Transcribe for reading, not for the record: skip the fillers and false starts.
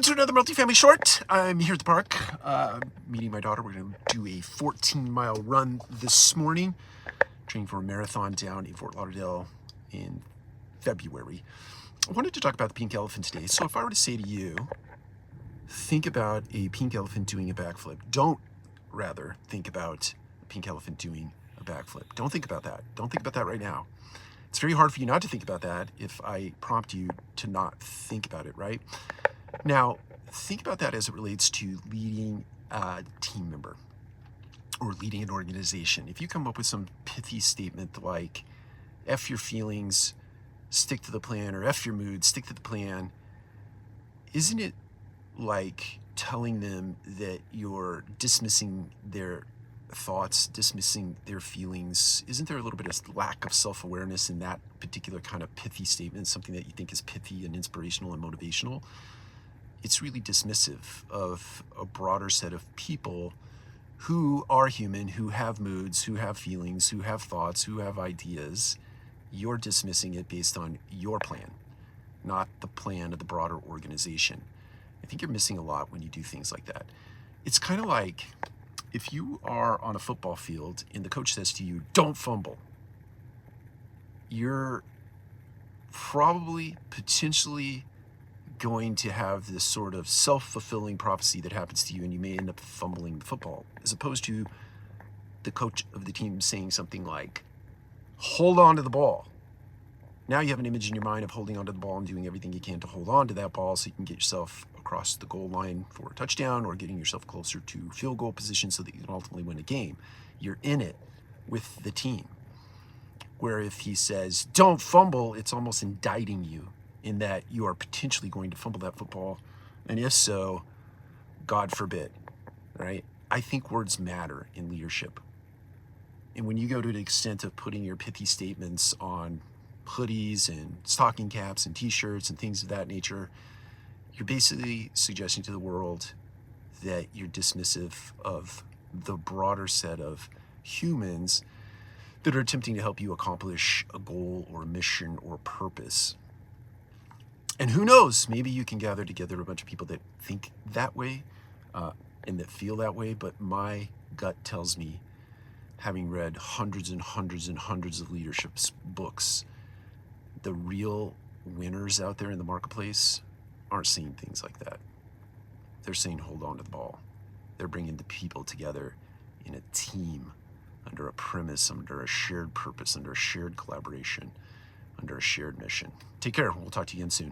Welcome to another multifamily short. I'm here at the park, meeting my daughter. We're going to do a 14-mile run this morning, training for a marathon down in Fort Lauderdale in February. I wanted to talk about the pink elephant today. So if I were to say to you, think about a pink elephant doing a backflip. Don't rather think about a pink elephant doing a backflip. Don't think about that. Don't think about that right now. It's very hard for you not to think about that if I prompt you to not think about it, right? Now, think about that as it relates to leading a team member or leading an organization. If you come up with some pithy statement like, F your feelings, stick to the plan, or F your mood, stick to the plan, isn't it like telling them that you're dismissing their thoughts, dismissing their feelings? Isn't there a little bit of lack of self-awareness in that particular kind of pithy statement, something that you think is pithy and inspirational and motivational? It's really dismissive of a broader set of people who are human, who have moods, who have feelings, who have thoughts, who have ideas. You're dismissing it based on your plan, not the plan of the broader organization. I think you're missing a lot when you do things like that. It's kind of like if you are on a football field and the coach says to you, don't fumble, you're probably potentially going to have this sort of self-fulfilling prophecy that happens to you, and you may end up fumbling the football, as opposed to the coach of the team saying something like, hold on to the ball. Now you have an image in your mind of holding onto the ball and doing everything you can to hold on to that ball so you can get yourself across the goal line for a touchdown, or getting yourself closer to field goal position so that you can ultimately win a game. You're in it with the team. Where if he says, don't fumble, it's almost indicting you in that you are potentially going to fumble that football. And if so, God forbid, right? I think words matter in leadership. And when you go to the extent of putting your pithy statements on hoodies and stocking caps and t-shirts and things of that nature, you're basically suggesting to the world that you're dismissive of the broader set of humans that are attempting to help you accomplish a goal or a mission or purpose. And who knows, maybe you can gather together a bunch of people that think that way and that feel that way. But my gut tells me, having read hundreds and hundreds and hundreds of leadership books, the real winners out there in the marketplace aren't saying things like that. They're saying, hold on to the ball. They're bringing the people together in a team, under a premise, under a shared purpose, under a shared collaboration, under a shared mission. Take care. We'll talk to you again soon.